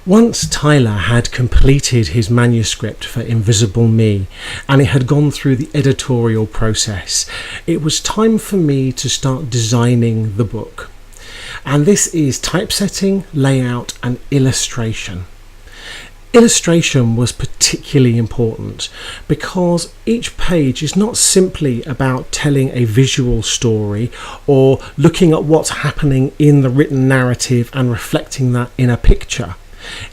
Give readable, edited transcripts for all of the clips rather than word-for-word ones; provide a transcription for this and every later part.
Once Tyler had completed his manuscript for Invisible Me and it had gone through the editorial process, it was time for me to start designing the book. And this is typesetting, layout and illustration. Illustration was particularly important because each page is not simply about telling a visual story or looking at what's happening in the written narrative and reflecting that in a picture.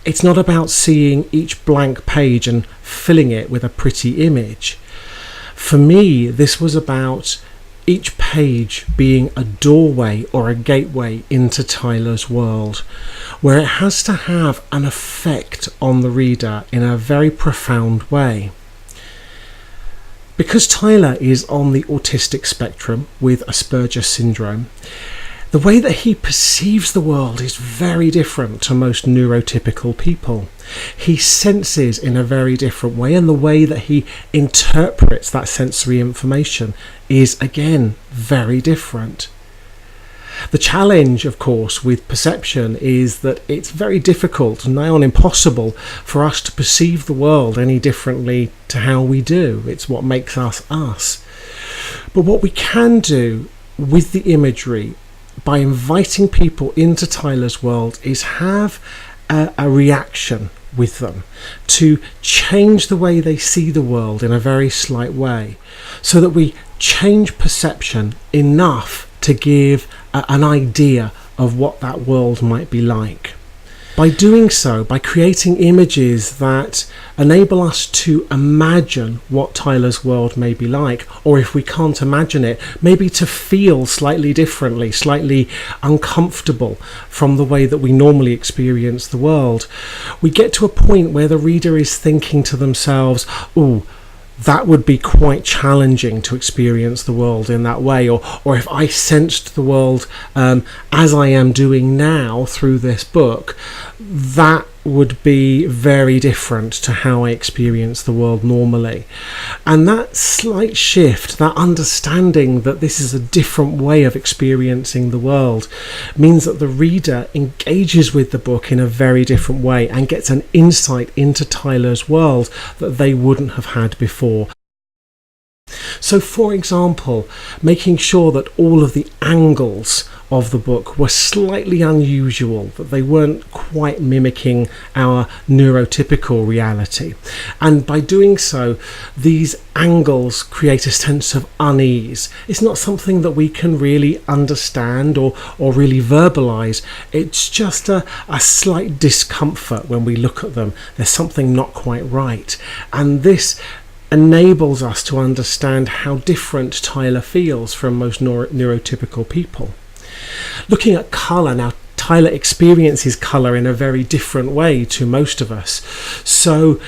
It's not about seeing each blank page and filling it with a pretty image. For me, this was about each page being a doorway or a gateway into Tyler's world, where it has to have an effect on the reader in a very profound way. Because Tyler is on the autistic spectrum with Asperger's syndrome, the way that he perceives the world is very different to most neurotypical people. He senses in a very different way, and the way that he interprets that sensory information is again very different. The challenge, of course, with perception is that it's very difficult, nigh on impossible, for us to perceive the world any differently to how we do. It's what makes us us. But what we can do with the imagery by inviting people into Tyler's world is have a reaction with them to change the way they see the world in a very slight way, so that we change perception enough to give an idea of what that world might be like. By doing so, by creating images that enable us to imagine what Tyler's world may be like, or if we can't imagine it, maybe to feel slightly differently, slightly uncomfortable from the way that we normally experience the world, we get to a point where the reader is thinking to themselves, "Ooh, that would be quite challenging to experience the world in that way," or if I sensed the world as I am doing now through this book, that would be very different to how I experience the world normally. And that slight shift, that understanding that this is a different way of experiencing the world, means that the reader engages with the book in a very different way and gets an insight into Tyler's world that they wouldn't have had before. So, for example, making sure that all of the angles of the book were slightly unusual, that they weren't quite mimicking our neurotypical reality. And by doing so, these angles create a sense of unease. It's not something that we can really understand or really verbalize. It's just a slight discomfort when we look at them. There's something not quite right. And this enables us to understand how different Tyler feels from most neurotypical people. Looking at colour now, Tyler experiences colour in a very different way to most of us. So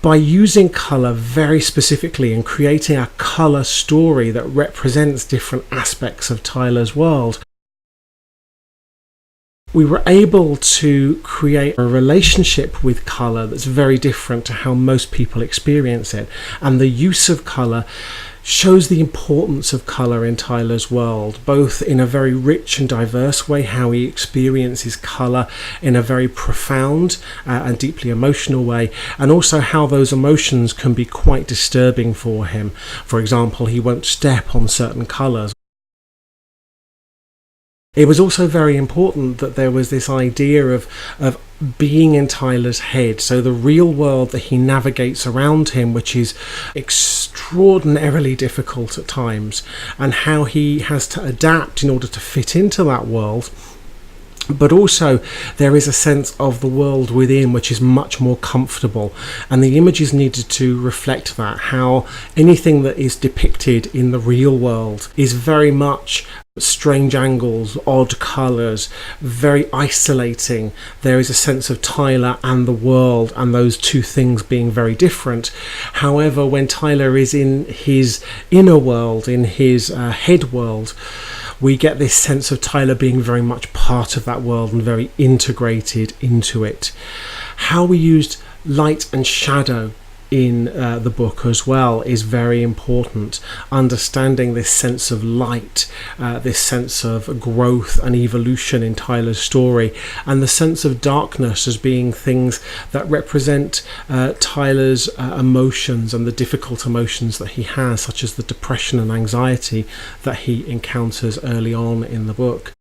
by using colour very specifically and creating a colour story that represents different aspects of Tyler's world, we were able to create a relationship with colour that's very different to how most people experience it. And the use of colour shows the importance of colour in Tyler's world, both in a very rich and diverse way, how he experiences colour in a very profound and deeply emotional way, and also how those emotions can be quite disturbing for him. For example, he won't step on certain colours. It was also very important that there was this idea of being in Tyler's head, so the real world that he navigates around him, which is extraordinarily difficult at times, and how he has to adapt in order to fit into that world. But also there is a sense of the world within which is much more comfortable, and the images needed to reflect that, how anything that is depicted in the real world is very much strange angles, odd colours, very isolating. There is a sense of Tyler and the world, and those two things being very different. However, when Tyler is in his inner world, in his head world, we get this sense of Tyler being very much part of that world and very integrated into it. How we used light and shadow in the book as well is very important. Understanding this sense of light, this sense of growth and evolution in Tyler's story, and the sense of darkness as being things that represent Tyler's emotions and the difficult emotions that he has, such as the depression and anxiety that he encounters early on in the book.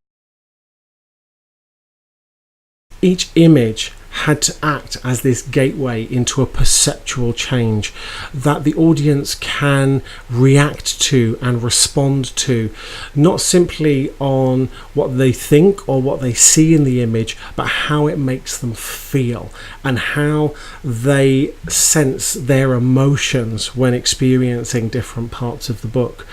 Each image had to act as this gateway into a perceptual change that the audience can react to and respond to, not simply on what they think or what they see in the image, but how it makes them feel and how they sense their emotions when experiencing different parts of the book.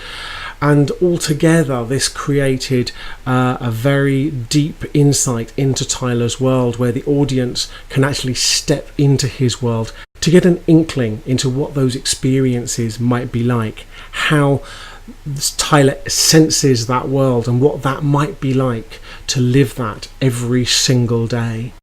And altogether, this created a very deep insight into Tyler's world, where the audience can actually step into his world to get an inkling into what those experiences might be like, how Tyler senses that world and what that might be like to live that every single day.